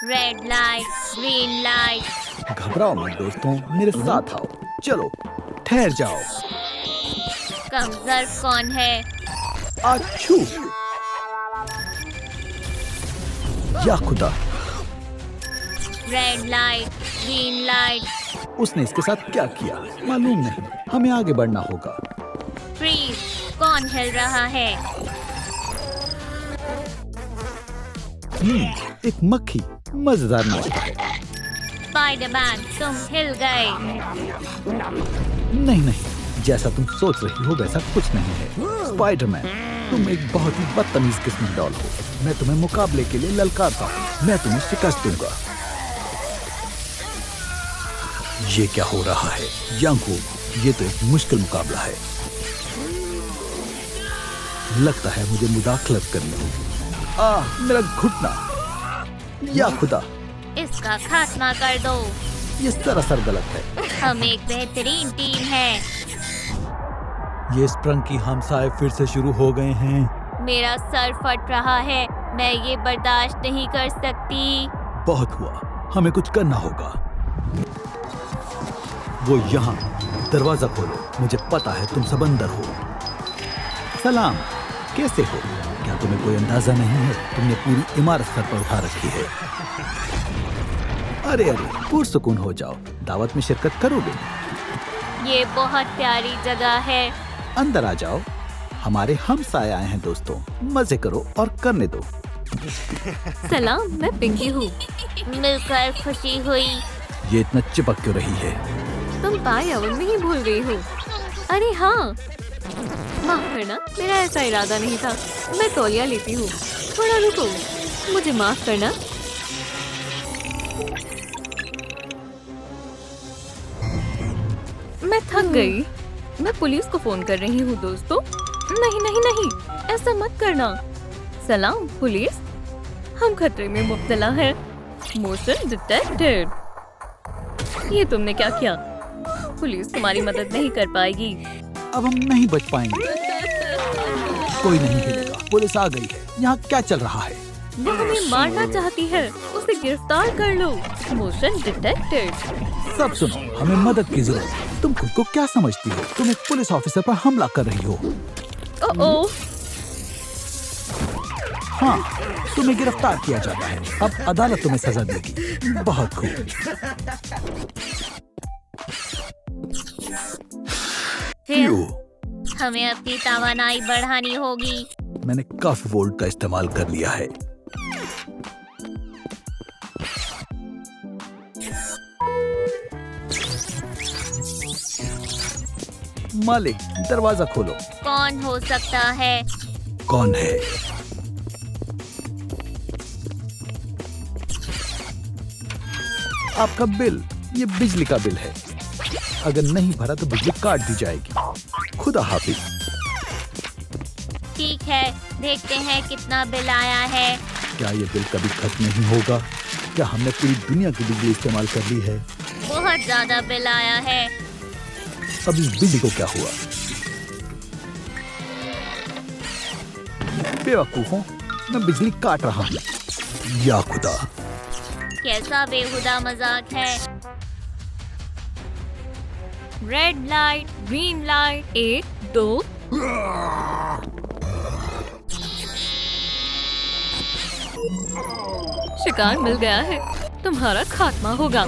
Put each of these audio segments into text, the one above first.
Red light, green light. घबराओ मत दोस्तों, मेरे साथ आओ। चलो ठहर जाओ। कमजोर कौन है? आछू! या खुदा, रेड लाइट, ग्रीन लाइट। उसने इसके साथ क्या किया मालूम नहीं। हमें आगे बढ़ना होगा। फ्रीज, कौन हिल रहा है? एक मक्खी, मजेदार नाश्ता है। स्पाइडरमैन, तुम हिल गए। नहीं नहीं, जैसा तुम सोच रही हो वैसा कुछ नहीं है। स्पाइडरमैन, तुम एक बहुत ही बदतमीज किस्म डॉल हो। मैं तुम्हें मुकाबले के लिए ललकारता हूँ। मैं तुम्हें शिकस्त दूंगा। ये क्या हो रहा है यांको? ये तो एक मुश्किल मुकाबला है। लगता है मुझे मुदाखलत करनी होगी। मेरा घुटना! या खुदा, इसका खात्मा कर दो। ये सरासर गलत है। हम एक बेहतरीन टीम है। ये स्प्रंग की हमसाए फिर से शुरू हो गए हैं। मेरा सर फट रहा है। मैं ये बर्दाश्त नहीं कर सकती। बहुत हुआ, हमें कुछ करना होगा। वो यहाँ, दरवाजा खोलो। मुझे पता है तुम सब अंदर हो। सलाम, कैसे हो? क्या तुम्हें कोई अंदाजा नहीं है? तुमने पूरी इमारत सर पर उठा रखी है। अरे अरे, पुरसुकून हो जाओ। दावत में शिरकत करोगे? ये बहुत प्यारी जगह है। अंदर आ जाओ। हमारे हमसाए आए हैं दोस्तों। मजे करो और करने दो। सलाम, मैं पिंकी हूँ। मिलकर खुशी हुई। ये इतना चिपक क्यों रही है? तुम पाए अवन में ही भूल गई हो। अरे हाँ, माफ करना, मेरा ऐसा इरादा नहीं था। मैं तौलिया लेती हूँ। थोड़ा रुको, मुझे माफ करना। मैं थक गई। मैं पुलिस को फोन कर रही हूँ दोस्तों। नहीं नहीं नहीं, ऐसा मत करना। सलाम पुलिस, हम खतरे में मुब्तला हैं। Motion detected. ये तुमने क्या किया? पुलिस तुम्हारी मदद नहीं कर पाएगी। अब हम नहीं बच पाएंगे। कोई नहीं हिलेगा। पुलिस आ गई है। यहाँ क्या चल रहा है? वो हमें मारना चाहती है। उसे गिरफ्तार कर लो। Motion detected. सब सुनो, हमें मदद की जरूरत है। तुम खुद को क्या समझती हो? तुम एक पुलिस ऑफिसर पर हमला कर रही हो। ओह, हाँ, तुम्हें गिरफ्तार किया जाता है। अब अदालत तुम्हें सजा देगी। बहुत खूब। फिर हमें अपनी तवानाई बढ़ानी होगी। मैंने काफी वोल्ट का इस्तेमाल कर लिया है। मालिक, दरवाजा खोलो। कौन हो सकता है? कौन है? आपका बिल, ये बिजली का बिल है। अगर नहीं भरा तो बिजली काट दी जाएगी। खुदा हाफिज। ठीक है, देखते हैं कितना बिल आया है। क्या ये बिल कभी खत्म नहीं होगा? क्या हमने पूरी दुनिया की बिजली इस्तेमाल कर ली है? बहुत ज्यादा बिल आया है। अब इस बिजली को क्या हुआ? बेवकूफों, मैं बिजली काट रहा हूँ। या खुदा, कैसा बेहुदा मजाक है। Red light, green light, 1 2। शिकार मिल गया है। तुम्हारा खात्मा होगा।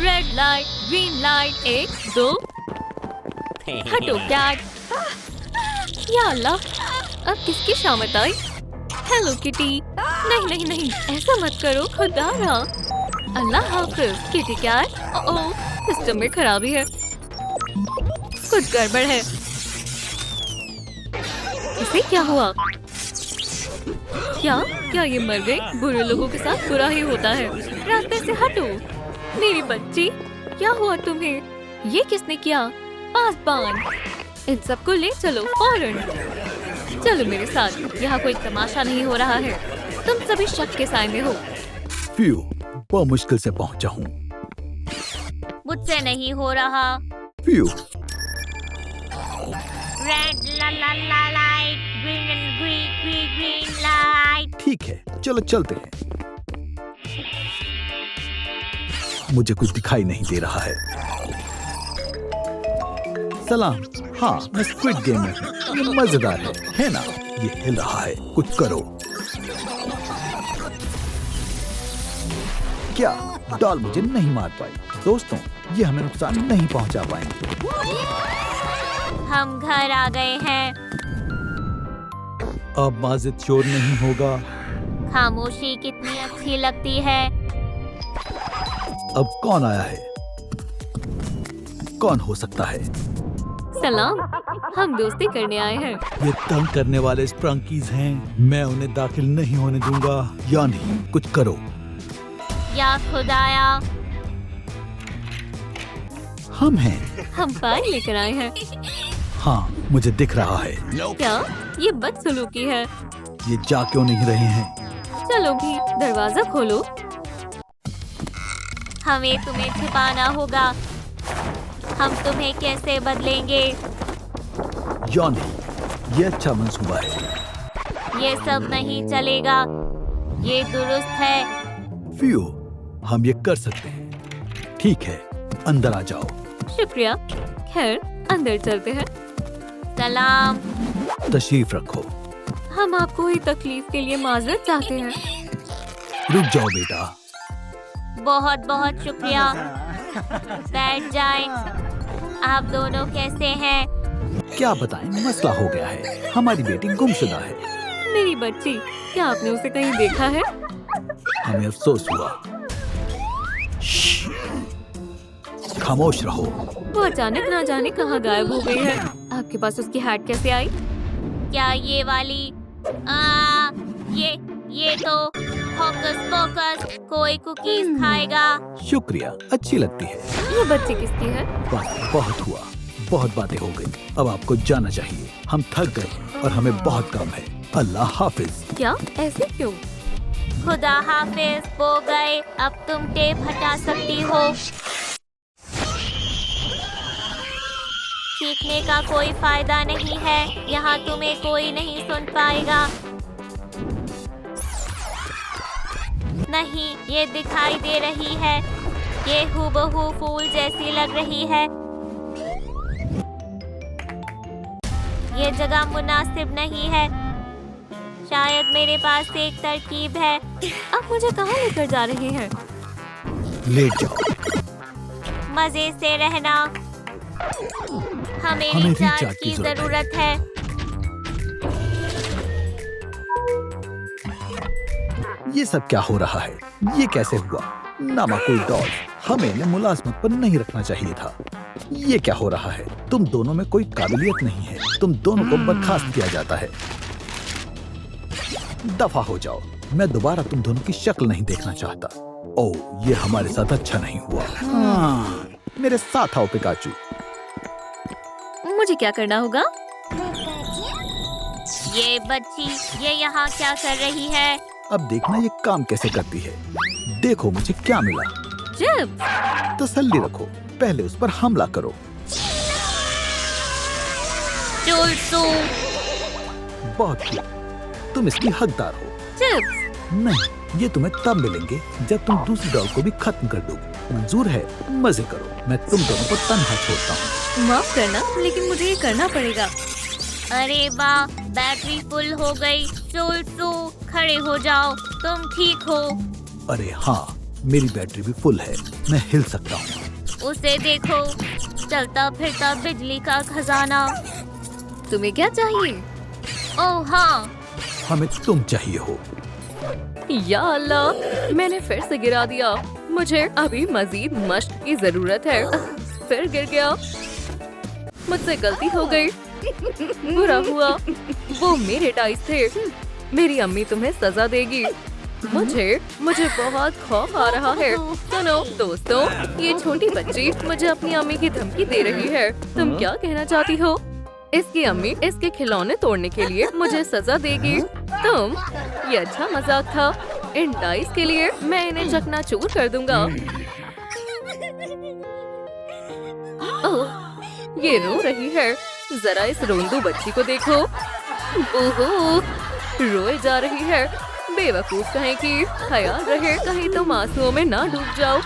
Red light, green light, 1 2। हटो कैट। या अल्लाह, अब किसकी शामत आई? Hello kitty. नहीं नहीं नहीं, ऐसा मत करो खुदारा। अल्लाह हाफिज किटी कैट। ओह, सिस्टम में खराबी है। कुछ गड़बड़ है। इसे क्या हुआ? क्या ये मर गई? बुरे लोगों के साथ बुरा ही होता है। रास्ते से हटो। मेरी बच्ची, क्या हुआ तुम्हें? ये किसने किया? पासबान, इन सबको ले चलो फौरन। चलो मेरे साथ। यहाँ कोई तमाशा नहीं हो रहा है। तुम सभी शक के साए में हो। फ्यू, बहुत मुश्किल से पहुंचा हूँ। मुझसे नहीं हो रहा। Few, red light, green green green green light. ठीक है, चलो चलते हैं। मुझे कुछ दिखाई नहीं दे रहा है। सलाम। हाँ, मैं स्क्विड गेम में हूँ। ये मजेदार है ना? ये हिल रहा है, कुछ करो। क्या डॉल मुझे नहीं मार पाई? दोस्तों, ये हमें नुकसान नहीं पहुंचा पाएंगे। हम घर आ गए हैं। अब माजिद शोर नहीं होगा। खामोशी कितनी अच्छी लगती है। अब कौन आया है? कौन हो सकता है? सलाम, हम दोस्ती करने आए हैं। ये तंग करने वाले स्प्रंकीज हैं। मैं उन्हें दाखिल नहीं होने दूंगा। या नहीं, कुछ करो। या खुदाया, हम हैं। हम फाइल लेकर आए हैं। हाँ, मुझे दिख रहा है। क्या ये बदसलूकी है? ये जा क्यों नहीं रहे हैं? चलो भी, दरवाजा खोलो। हमें तुम्हें छिपाना होगा। हम तुम्हें कैसे बदलेंगे? या नहीं, ये अच्छा मंसूबा है। ये सब नहीं चलेगा। ये दुरुस्त है। फियो, हम ये कर सकते हैं। ठीक है, अंदर आ जाओ। शुक्रिया। खैर, अंदर चलते हैं। सलाम। तशरीफ रखो। हम आपको ही तकलीफ के लिए माजरत चाहते हैं। रुक जाओ बेटा। बहुत बहुत शुक्रिया। बैठ जाएं। आप दोनों कैसे हैं? क्या बताएं, मसला हो गया है। हमारी बेटी गुमशुदा है। मेरी बच्ची, क्या आपने उसे कहीं देखा है? हमें अफसोस हुआ। खामोश रहो। वो अचानक ना जाने कहाँ गायब हो गई है। आपके पास उसकी हैट कैसे आई? क्या ये वाली? ये तो होकस पोकस। कोई कुकीज खाएगा? शुक्रिया, अच्छी लगती है। ये बच्ची किसकी है? बस बहुत हुआ, बहुत बातें हो गई। अब आपको जाना चाहिए। हम थक गए और हमें बहुत काम है। अल्लाह हाफिज। क्या? ऐसे क्यों? खुदा हाफिज। वो गए। अब तुम टेप हटा सकती हो। सीखने का कोई फायदा नहीं है। यहाँ तुम्हें कोई नहीं सुन पाएगा। नहीं, ये दिखाई दे रही है। ये हूबहू फूल जैसी लग रही है। ये जगह मुनासिब नहीं है। शायद मेरे पास एक तरकीब है। आप मुझे कहाँ लेकर जा रहे हैं? लेट जाओ। मजे से रहना। हमें हमें रिचार्ज रिचार्ज की की जरूरत है। ये सब क्या हो रहा है? ये कैसे हुआ? नामाकुल डॉल, हमें इन्हें मुलाजमत पर नहीं रखना चाहिए था। ये क्या हो रहा है? तुम दोनों में कोई काबिलियत नहीं है। तुम दोनों को बर्खास्त किया जाता है। दफा हो जाओ। मैं दोबारा तुम दोनों की शक्ल नहीं देखना चाहता। ओह, ये हमारे साथ अच्छा नहीं हुआ। मेरे साथ आओ पिकाचू। मुझे क्या करना होगा? ये बच्ची, ये यहाँ क्या कर रही है? अब देखना ये काम कैसे करती है। देखो मुझे क्या मिला। चिप्स। तसल्ली रखो, पहले उस पर हमला करो। चुलसू। बहुत खूब, तुम इसकी हकदार हो। चिप्स। नहीं, ये तुम्हें तब मिलेंगे जब तुम दूसरी डॉल को भी खत्म कर दोगे। मंजूर है? मजे करो। मैं तुम दोनों को तन्हा छोड़ता हूँ। माफ करना, लेकिन मुझे ये करना पड़ेगा। अरे वाह, बैटरी फुल हो गई। चुलसू, खड़े हो जाओ। तुम ठीक हो? अरे हाँ, मेरी बैटरी भी फुल है। मैं हिल सकता हूँ। उसे देखो, चलता फिरता बिजली का खजाना। तुम्हें क्या चाहिए? ओह हाँ, हमें तुम चाहिए हो। या अल्लाह, मैंने फिर से गिरा दिया। मुझे अभी मजीद मशक की जरूरत है। फिर गिर गया। मुझसे गलती हो गई। बुरा हुआ। वो मेरे डाइस थे। मेरी अम्मी तुम्हें सजा देगी। मुझे बहुत खौफ आ रहा है। सुनो दोस्तों, ये छोटी बच्ची मुझे अपनी अम्मी की धमकी दे रही है। तुम क्या कहना चाहती हो? इसकी अम्मी इसके खिलौने तोड़ने के लिए मुझे सजा देगी। तुम, ये अच्छा मजाक था। इन डाइस के लिए मैं इन्हें चकनाचूर कर दूंगा। ओह, ये रो रही है। जरा इस रोंदू बच्ची को देखो। ओहो, रोए जा रही है। बेवकूफ कहें कि ख्याल रहे कहीं तुम आंसुओं में ना डूब जाओ।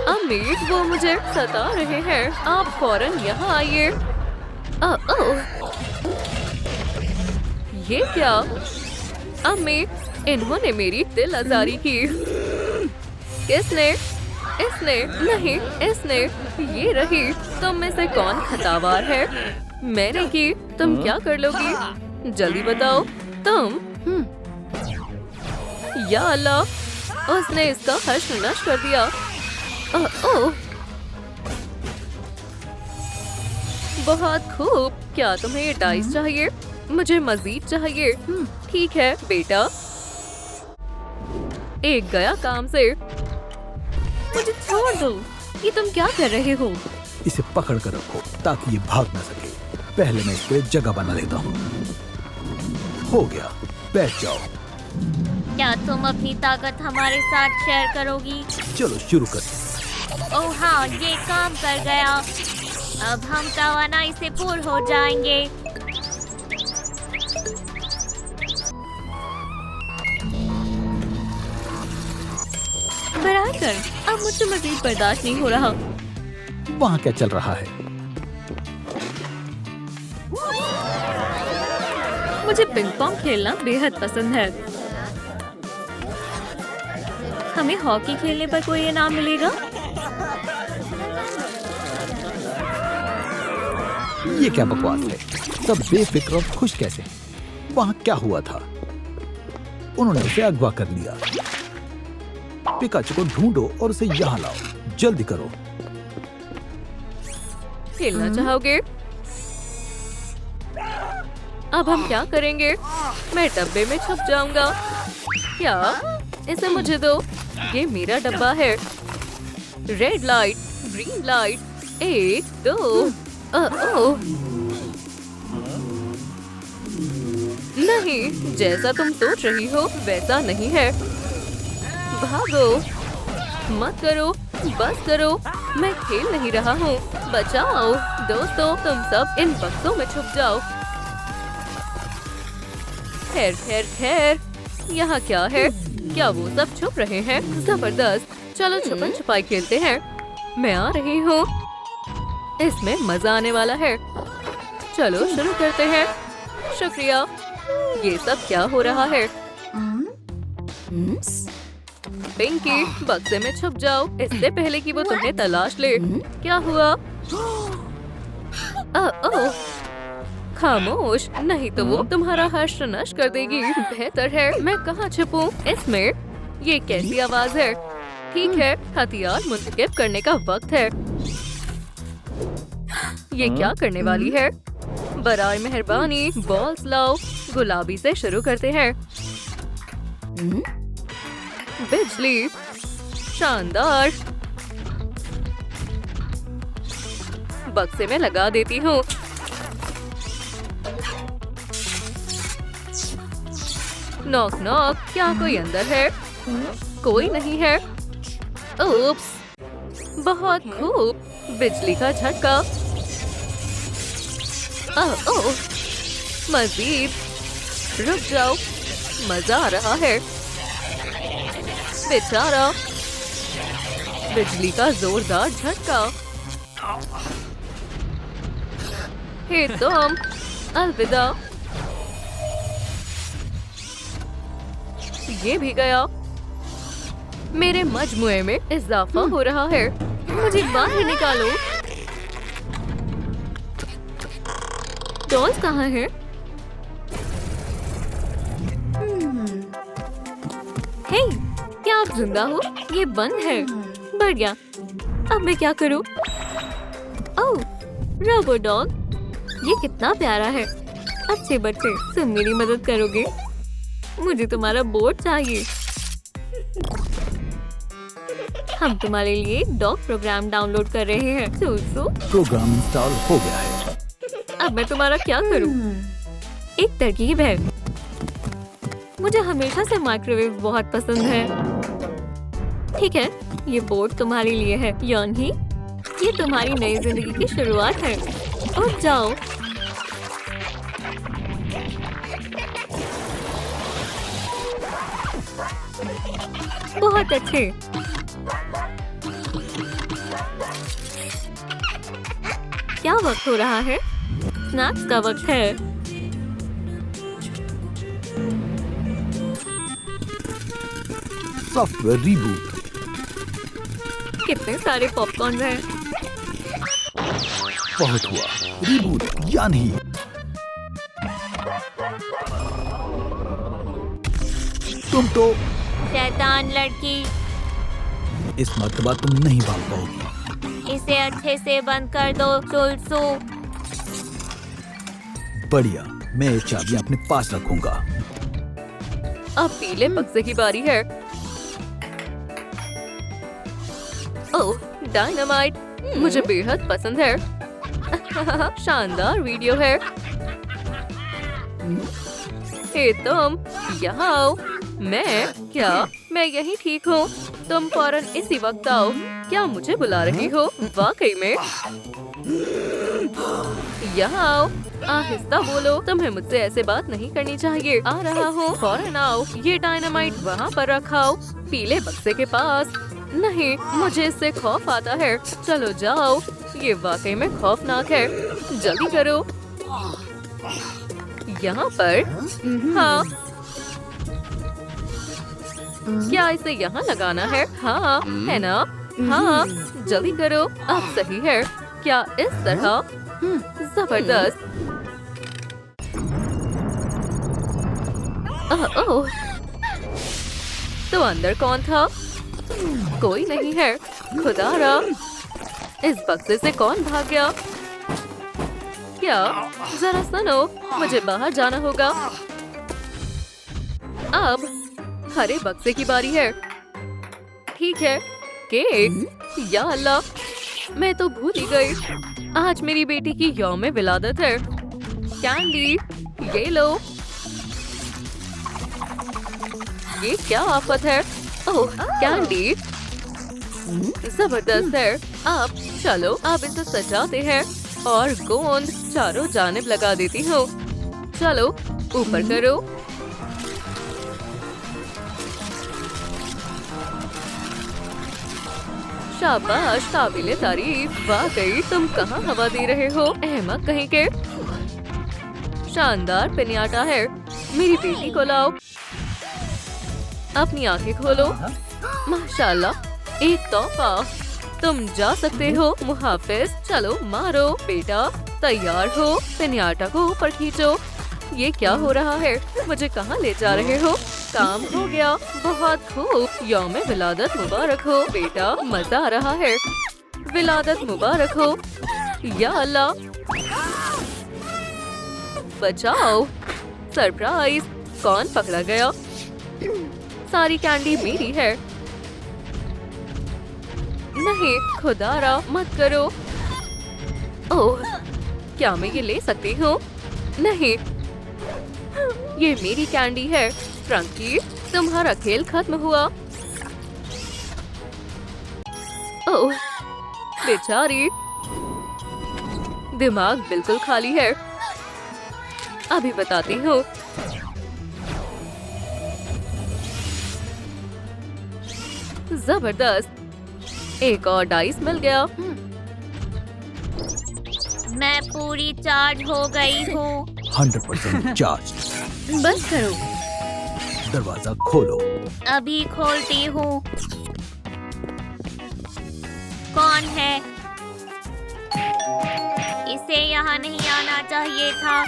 अमीर वो मुझे सता रहे हैं, आप फौरन यहाँ आइए। ये क्या? अमीर, इन्होंने मेरी दिल आजारी की। किसने? इसने नहीं, इसने। ये रही। तुम में से कौन खतावार है? मैंने की। तुम क्या कर लोगी? जल्दी बताओ। तुम? या अल्लाह, उसने इसका हश्र नश कर दिया। ओह, बहुत खूब। क्या तुम्हें ये डाइस चाहिए? मुझे मजीद चाहिए। ठीक है बेटा, एक गया काम से। मुझे छोड़ दो। ये तुम क्या कर रहे हो? इसे पकड़ कर रखो ताकि ये भाग न सके। पहले मैं इसके लिए जगह बना लेता हूँ। हो गया, बैठ जाओ। क्या तुम अपनी ताकत हमारे साथ शेयर करोगी? चलो शुरू कर। ओह हाँ, ये काम कर गया। अब हम तवानाई से पूर्ण हो जाएंगे। बराबर, अब मुझसे मजीद बर्दाश्त नहीं हो रहा। वहाँ क्या चल रहा है? मुझे पिंग पोंग खेलना बेहद पसंद है। हमें हॉकी खेलने पर कोई इनाम मिलेगा? ये क्या बकवास है? सब बेफिक्र और खुश कैसे? वहाँ क्या हुआ था? उन्होंने उसे अगवा कर लिया। पिकाचू को ढूंढो और उसे यहाँ लाओ। जल्दी करो। खेलना चाहोगे? अब हम क्या करेंगे? मैं डब्बे में छुप जाऊंगा। क्या? इसे मुझे दो। ये मेरा डब्बा है। Red light, green light, 1, 2। नहीं, जैसा तुम सोच रही हो वैसा नहीं है। भागो, मत करो, बस करो। मैं खेल नहीं रहा हूँ। बचाओ दोस्तों, तुम सब इन बक्सों में छुप जाओ। खैर खैर खैर, यहाँ क्या है? क्या वो सब छुप रहे हैं? जबरदस्त। चलो छुपन छुपाई खेलते हैं। मैं आ रही हूँ। इसमें मजा आने वाला है। चलो शुरू करते हैं। शुक्रिया। ये सब क्या हो रहा है? पिंकी, बक्से में छुप जाओ इससे पहले कि वो तुम्हें तलाश ले। क्या हुआ? ओह, खामोश, नहीं तो वो तुम्हारा हश्र नश कर देगी। बेहतर है मैं कहाँ छुपूं? इसमें। ये कैसी आवाज है? ठीक है, हथियार मुंतकिब करने का वक्त है। ये क्या करने वाली है? बराए मेहरबानी बॉल्स लाओ। गुलाबी से शुरू करते हैं। बिजली, शानदार। बक्से में लगा देती हूँ। नॉक नॉक, क्या कोई अंदर है? कोई नहीं है। ओप्स, बहुत खूब। बिजली का झटका। ओह, मजीद। रुक जाओ, मजा आ रहा है। बेचारा। बिजली का जोरदार झटका। हे तुम, अलविदा। ये भी गया। मेरे मजमुए में इजाफा हो रहा है। मुझे बाहर निकालो। डॉल्स कहाँ है? हे, क्या आप जिंदा हो? ये बंद है। बढ़िया। अब मैं क्या करूं? ओह, रोबो डॉग, ये कितना प्यारा है। अच्छे बच्चे, तुम मेरी मदद करोगे? मुझे तुम्हारा बोर्ड चाहिए। हम तुम्हारे लिए डॉग प्रोग्राम डाउनलोड कर रहे हैं। सूसू, प्रोग्राम इंस्टॉल हो गया है। अब मैं तुम्हारा क्या करूं? एक तरकीब है। मुझे हमेशा से माइक्रोवेव बहुत पसंद है। ठीक है, ये बोर्ड तुम्हारे लिए है। यानी ये तुम्हारी नई जिंदगी की शुरुआत है। उठ जाओ। बहुत अच्छे। क्या वक्त हो रहा है? स्नैक्स का वक्त है। Software reboot. कितने सारे पॉपकॉर्न हैं। बहुत हुआ। रिबूट या नहीं? तुम तो शैतान लड़की, इस मर्तबा तुम नहीं भाग पाओगी। इसे अच्छे से बंद कर दो चुलसू। बढ़िया, मैं ये चाबियां अपने पास रखूंगा। अब पीले बक्से की बारी है। ओह, डायनामाइट मुझे बेहद पसंद है। शानदार वीडियो है। हे तुम, यहाँ आओ। मैं यही ठीक हूँ। तुम फौरन इसी वक्त आओ। क्या मुझे बुला रही हो? वाकई में? यहाँ आओ। आहिस्ता बोलो, तुम्हें मुझसे ऐसे बात नहीं करनी चाहिए। आ रहा हूँ, फौरन आओ। ये डायनामाइट वहाँ पर रखाओ, पीले बक्से के पास। नहीं, मुझे इससे खौफ आता है। चलो जाओ, ये वाकई में खौफनाक है। जल्दी करो। यहाँ पर? हाँ। क्या इसे यहाँ लगाना है? हाँ, है ना? हाँ, जल्दी करो। अब सही है। क्या इस तरह? जबरदस्त। ओह, तो अंदर कौन था? कोई नहीं है। खुदारा, इस बक्से से कौन भाग गया? क्या? जरा सुनो, मुझे बाहर जाना होगा। अब हरे बक्से की बारी है। ठीक है, केक। या अल्लाह, मैं तो भूल ही गई। आज मेरी बेटी की यौम विलादत है। कैंडी, ये लो। ये क्या आफत है? ओह, कैंडी जबरदस्त है। अब चलो, अब इसे सजाते हैं और गोंद चारों जानिब लगा देती हूँ। चलो, ऊपर करो। शाबाश, काबिले तारीफ। वाकई तुम कहाँ हवा दे रहे हो? अहमक कहीं के। शानदार पिन्याटा है। मेरी बेटी को लाओ। अपनी आंखें खोलो। माशाल्लाह, एक तोहफा। तुम जा सकते हो। मुहाफिज। चलो मारो। बेटा तैयार हो? पिन्याटा को ऊपर खींचो। ये क्या हो रहा है? मुझे कहाँ ले जा रहे हो? काम हो गया। बहुत खूब। यौम विलादत मुबारक हो बेटा। मजा आ रहा है। विलादत मुबारक हो। या अल्लाह, बचाओ। सरप्राइज। कौन पकड़ा गया? सारी कैंडी मेरी है। नहीं, खुदारा मत करो। ओह, क्या मैं ये ले सकती हूँ? नहीं, ये मेरी कैंडी है। फ्रंकी, तुम्हारा खेल खत्म हुआ। ओह, बेचारी, दिमाग बिल्कुल खाली है। अभी बताती हूँ। जबरदस्त, एक और डाइस मिल गया। मैं पूरी चार्ज हो गई हूँ। 100% चार्ज। बस करो। दरवाजा खोलो। अभी खोलती हूँ। कौन है? इसे यहाँ नहीं आना चाहिए था।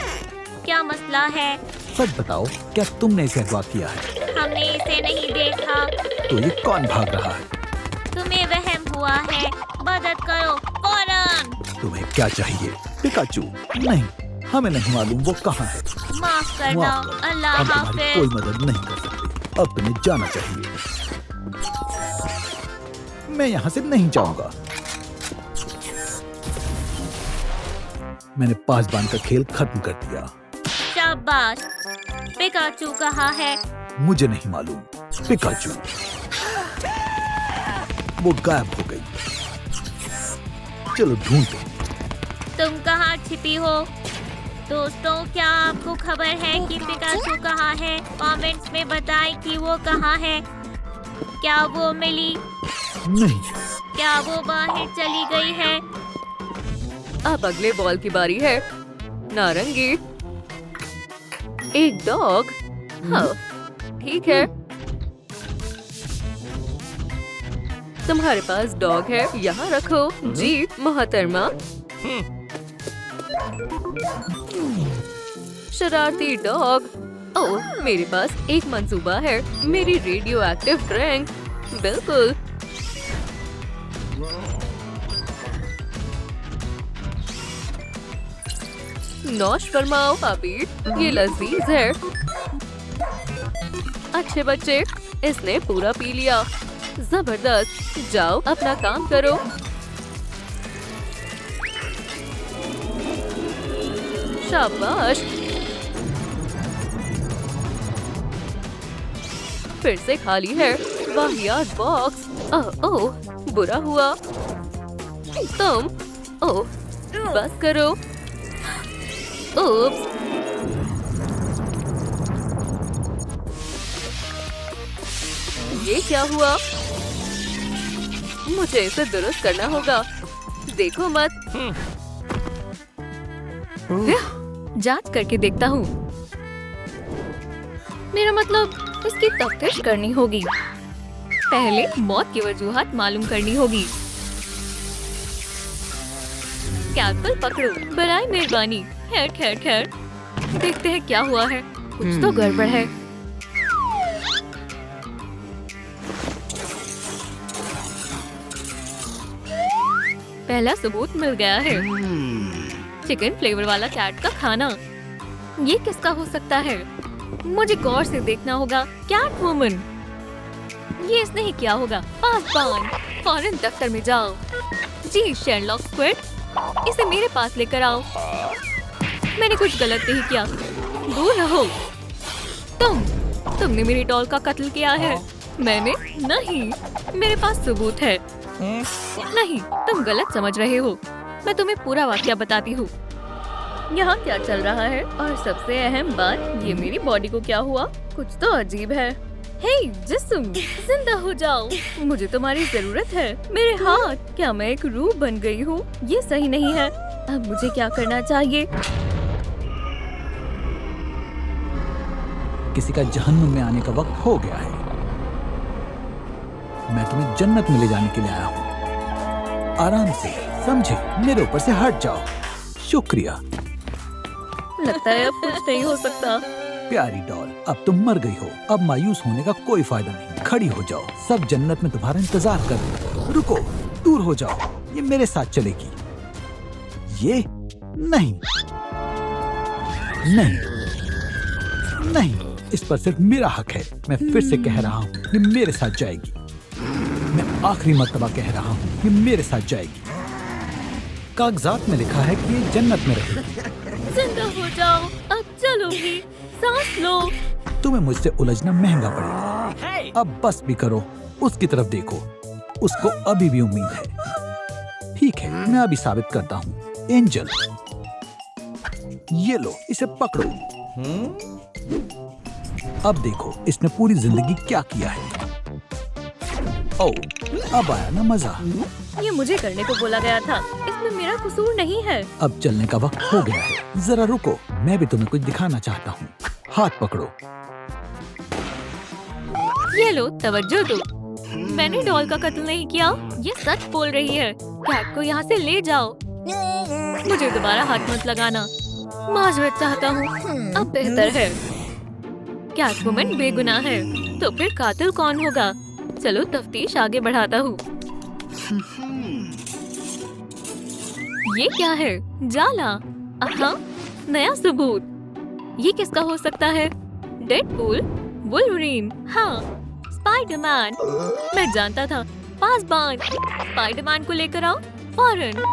क्या मसला है? सच बताओ, क्या तुमने इसे अगवा किया है? हमने इसे नहीं देखा। तो ये कौन भाग रहा है? तुम्हें वहम हुआ है। मदद करो फौरन। तुम्हें क्या चाहिए? पिकाचू? नहीं, हमें नहीं मालूम वो कहाँ है। माफ करना। माफ करो, अल्लाह हम तुम्हारी हाफिज। कोई मदद नहीं कर सकते। अब तुम्हें जाना चाहिए। मैं यहाँ से नहीं जाऊंगा। मैंने पासबान का खेल खत्म कर दिया। शाबाश। पिकाचू कहाँ है? मुझे नहीं मालूम। पिकाचू, वो गायब हो गई। चलो ढूंढो। तुम कहाँ छिपी हो? दोस्तों, क्या आपको खबर है कि पिकाचू कहाँ है? कमेंट्स में बताएं कि वो कहाँ है। क्या वो मिली? नहीं। क्या वो बाहर चली गई है? अब अगले बॉल की बारी है। नारंगी। एक डॉग। हाँ, ठीक है। तुम्हारे पास डॉग है, यहाँ रखो। जी मोहतरमा। शरारती डॉग। ओह, मेरे पास एक मंसूबा है। मेरी रेडियो एक्टिव ड्रिंक। बिल्कुल। नौश फरमाओ अभी, ये लजीज है। अच्छे बच्चे, इसने पूरा पी लिया। जबरदस्त। जाओ अपना काम करो। शाबाश। फिर से खाली है। वाहियात बॉक्स। ओह, बुरा हुआ। तुम। ओह, बस करो। ओप्स। ये क्या हुआ? मुझे इसे दुरुस्त करना होगा। देखो मत। जांच करके देखता हूँ। मेरा मतलब इसकी तफ्तीश करनी होगी। पहले मौत की वजूहात मालूम करनी होगी। कैप्सूल पकड़ो। बराए मेहरबानी। खैर खैर खैर, देखते हैं क्या हुआ है। कुछ तो गड़बड़ है। पहला सबूत मिल गया है। चिकन फ्लेवर वाला कैट का खाना। ये किसका हो सकता है? मुझे गौर से देखना होगा। Cat woman. ये इसने ही किया होगा। पासबान, फौरन दफ्तर में जाओ। जी शेरलॉक स्क्विड, इसे मेरे पास लेकर आओ। मैंने कुछ गलत नहीं किया। दूर रहो। तुमने मेरी डॉल का कत्ल किया है। मैंने नहीं। मेरे पास सबूत है। नहीं, तुम गलत समझ रहे हो। मैं तुम्हें पूरा वाकया बताती हूँ। यहाँ क्या चल रहा है, और सबसे अहम बात, ये मेरी बॉडी को क्या हुआ। कुछ तो अजीब है। हे जिस्म, जिंदा हो जाओ। मुझे तुम्हारी जरूरत है। मेरे हाथ। क्या मैं एक रूह बन गई हूँ? ये सही नहीं है। अब मुझे क्या करना चाहिए? किसी का जहन्नुम में आने का वक्त हो गया है। मैं तुम्हें जन्नत में ले जाने के लिए आया हूँ। आराम से, समझे? मेरे ऊपर से हट जाओ। शुक्रिया। लगता है अब कुछ नहीं हो सकता। प्यारी डॉल, अब तुम मर गई हो। अब मायूस होने का कोई फायदा नहीं। खड़ी हो जाओ। सब जन्नत में तुम्हारा इंतजार कर रहे हैं। रुको, दूर हो जाओ। ये मेरे साथ चलेगी। ये नहीं, नहीं, नहीं। इस पर सिर्फ मेरा हक है। मैं फिर से कह रहा हूँ, ये मेरे साथ जाएगी। मैं आखिरी मर्तबा कह रहा हूँ, ये मेरे साथ जाएगी। कागजात में लिखा है कि ये जन्नत में रहेगी। जिंदा हो जाओ। अब चलोगी। सांस लो। तुम्हें मुझसे उलझना महंगा पड़ेगा। अब बस भी करो। उसकी तरफ देखो। उसको अभी भी उम्मीद है। ठीक है, मैं अभी साबित करता हूँ। एंजल, ये लो, इसे पकड़ो। अब देखो इसने पूरी जिंदगी क्या किया है। ओह, अब आया ना मजा। ये मुझे करने को बोला गया था। इसमें मेरा कसूर नहीं है। अब चलने का वक्त हो गया है। जरा रुको, मैं भी तुम्हें कुछ दिखाना चाहता हूँ। हाथ पकड़ो। ये लो, तवज्जो दो। मैंने डॉल का कत्ल नहीं किया। ये सच बोल रही है। कैट को यहाँ से ले जाओ। मुझे दोबारा हाथ मत लगाना। माजरत चाहता हूँ। अब बेहतर है। कैट वुमन बेगुनाह है, तो फिर कातिल कौन होगा? चलो तफ्तीश आगे बढ़ाता हूँ। ये क्या है? जाला। हाँ, नया सबूत। ये किसका हो सकता है? डेडपूल, वुल्वरीन, हाँ, स्पाइडरमैन। मैं जानता था। पासबान, स्पाइडरमैन को लेकर आओ फौरन।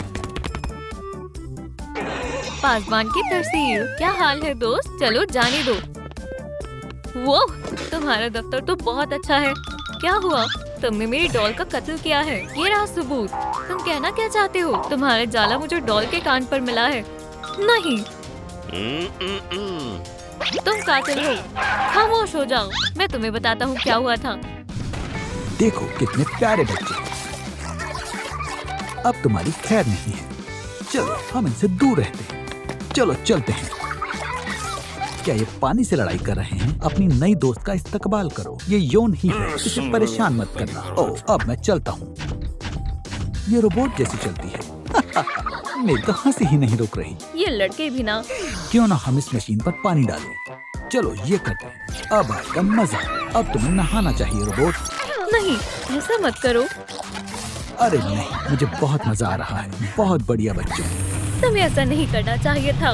पासबान की तरसील। क्या हाल है दोस्त? चलो जाने दो। वो तुम्हारा दफ्तर तो बहुत अच्छा है। क्या हुआ? तुमने मेरी डॉल का कत्ल किया है। ये रहा सबूत। तुम कहना क्या चाहते हो? तुम्हारा जाला मुझे डॉल के कान पर मिला है। नहीं, तुम कातिल हो। खामोश हो जाओ। मैं तुम्हें बताता हूँ क्या हुआ था। देखो कितने प्यारे बच्चे। अब तुम्हारी खैर नहीं है। चलो हम इनसे दूर रहते हैं। चलो चलते हैं। क्या ये पानी से लड़ाई कर रहे हैं? अपनी नई दोस्त का इस्तकबाल करो। ये यौन ही है, इसे परेशान मत करना। ओह, अब मैं चलता हूँ। ये रोबोट जैसी चलती है। मेरी तो हंसी ही नहीं रुक रही। ये लड़के भी ना। क्यों ना हम इस मशीन पर पानी डालें। चलो ये करते हैं। अब आएगा मजा। अब तुम्हें नहाना चाहिए रोबोट। नहीं, ऐसा मत करो। अरे नहीं, मुझे बहुत मजा आ रहा है। बहुत बढ़िया बच्चों। तुम्हें ऐसा नहीं करना चाहिए था।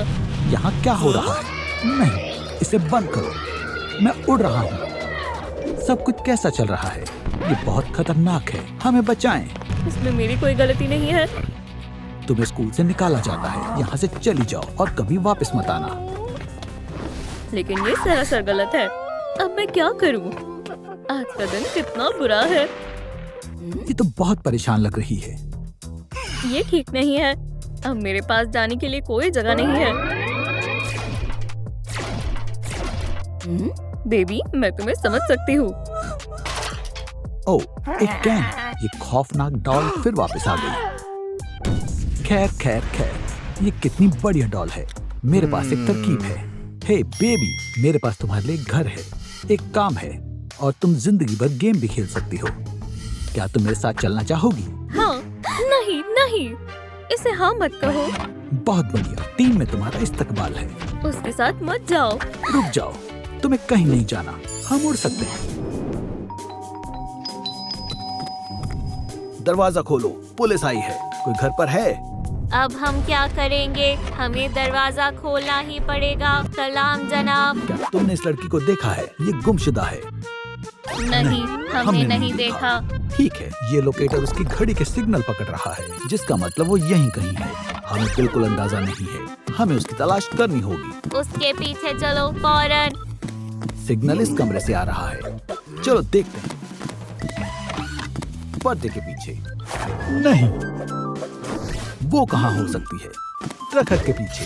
यहाँ क्या हो रहा है? नहीं, इसे बंद करो। मैं उड़ रहा हूँ। सब कुछ कैसा चल रहा है? ये बहुत खतरनाक है। हमें बचाएं। इसमें मेरी कोई गलती नहीं है। तुम्हें स्कूल से निकाला जाता है। यहाँ से चली जाओ और कभी वापस मत आना। लेकिन ये सरासर गलत है। अब मैं क्या करूँ? आज का दिन कितना बुरा है। ये तो बहुत परेशान लग रही है। ये ठीक नहीं है। अब मेरे पास जाने के लिए कोई जगह नहीं है। बेबी, मैं तुम्हें समझ सकती हूँ। ओह, एक कैन। ये खौफनाक डॉल फिर वापस आ गई। खैर खैर खैर, ये कितनी बढ़िया डॉल है। मेरे पास एक तरकीब है। हे बेबी, मेरे पास तुम्हारे लिए घर है, एक काम है और तुम जिंदगी भर गेम भी खेल सकती हो। क्या तुम मेरे साथ चलना चाहोगी? हाँ। नहीं नहीं, इसे हाँ मत कहो। बहुत बढ़िया, टीम में तुम्हारा इस्तकबाल है। उसके साथ मत जाओ। रुक जाओ, तुम्हें कहीं नहीं जाना। हम उड़ सकते हैं। दरवाजा खोलो, पुलिस आई है। कोई घर पर है? अब हम क्या करेंगे? हमें दरवाजा खोलना ही पड़ेगा। सलाम जनाब। क्या तुमने इस लड़की को देखा है? ये गुमशुदा है। नहीं, हमने नहीं देखा। ठीक है, ये लोकेटर उसकी घड़ी के सिग्नल पकड़ रहा है, जिसका मतलब वो यहीं कहीं है। हमें बिल्कुल अंदाजा नहीं है। हमें उसकी तलाश करनी होगी। उसके पीछे चलो फौरन। सिग्नल इस कमरे से आ रहा है। चलो देखते हैं। पर्दे के पीछे नहीं, वो कहाँ हो सकती है? तखत के पीछे।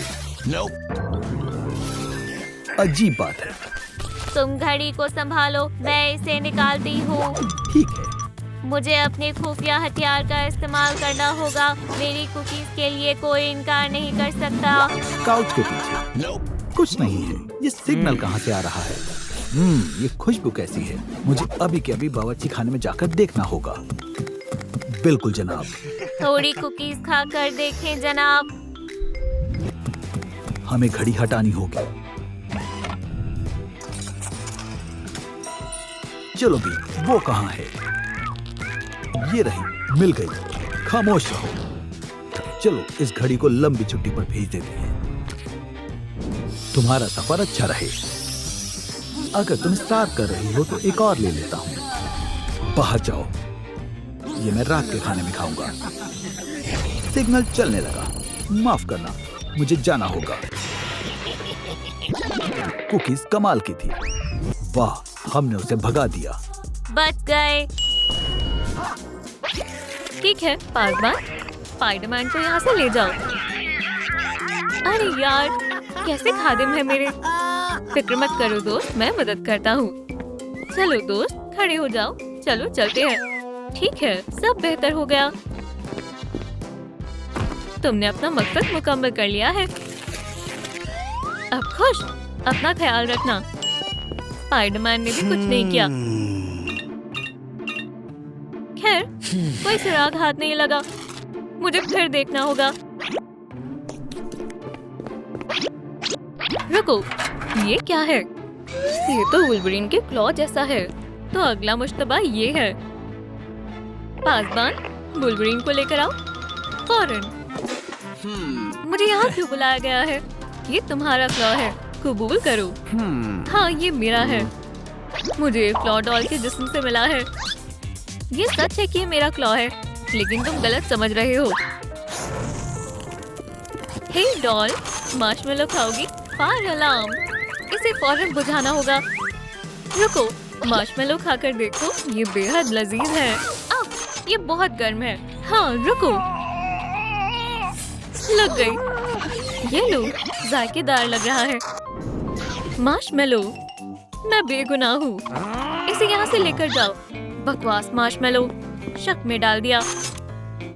अजीब बात है। तुम घड़ी को संभालो, मैं इसे निकालती हूँ। ठीक है। मुझे अपने खुफिया हथियार का इस्तेमाल करना होगा। मेरी कुकीज के लिए कोई इनकार नहीं कर सकता। काउच के पीछे कुछ नहीं है। ये सिग्नल कहाँ से आ रहा है? ये खुशबू कैसी है? मुझे अभी के अभी बावर्ची खाने में जाकर देखना होगा। बिल्कुल जनाब। थोड़ी कुकीज खाकर देखें जनाब। हमें घड़ी हटानी होगी। चलो भी, वो कहाँ है? ये रही, मिल गई। खामोश रहो। चलो इस घड़ी को लंबी छुट्टी पर भेज देते हैं। तुम्हारा सफर अच्छा रहे। अगर तुम स्टार कर रही हो तो एक और ले लेता हूँ। बाहर जाओ। ये मैं रात के खाने में खाऊंगा। सिग्नल चलने लगा। माफ करना, मुझे जाना होगा। कुकीज कमाल की थी। वाह, हमने उसे भगा दिया। बच गए। ठीक है, पासवान, स्पाइडरमैन को यहाँ से ले जाओ। अरे यार, कैसे खादिम है मेरे। फिक्र मत करो दोस्त, मैं मदद करता हूँ। चलो दोस्त, खड़े हो जाओ। चलो चलते हैं। ठीक है, सब बेहतर हो गया। तुमने अपना मकसद मुकम्मल कर लिया है। अब खुश। अपना ख्याल रखना। स्पाइडरमैन ने भी कुछ नहीं किया। खैर, कोई सुराग हाथ नहीं लगा। मुझे फिर देखना होगा। रुको, ये क्या है? ये तो वुल्वरीन के क्लॉ जैसा है। तो अगला मुश्तबा ये है। पासवान, वुल्वरीन को लेकर आओ फौरन। मुझे यहाँ क्यों बुलाया गया है? ये तुम्हारा क्लॉ है, कबूल करो। हाँ, ये मेरा है। मुझे क्लॉ डॉल के जिस्म से मिला है। ये सच है कि ये मेरा क्लॉ है, लेकिन तुम गलत समझ रहे हो। हे डॉल, मार्शमेलो खाओगी? फायर अलार्म, इसे फौरन बुझाना होगा। रुको, मार्शमेलो खाकर देखो, ये बेहद लजीज है। ये बहुत गर्म है। हाँ, रुको। लग गई। ये लो, जायकेदार लग रहा है। मार्शमेलो, मैं बेगुनाह हूँ। इसे यहाँ से लेकर जाओ। बकवास मार्शमेलो, शक में डाल दिया।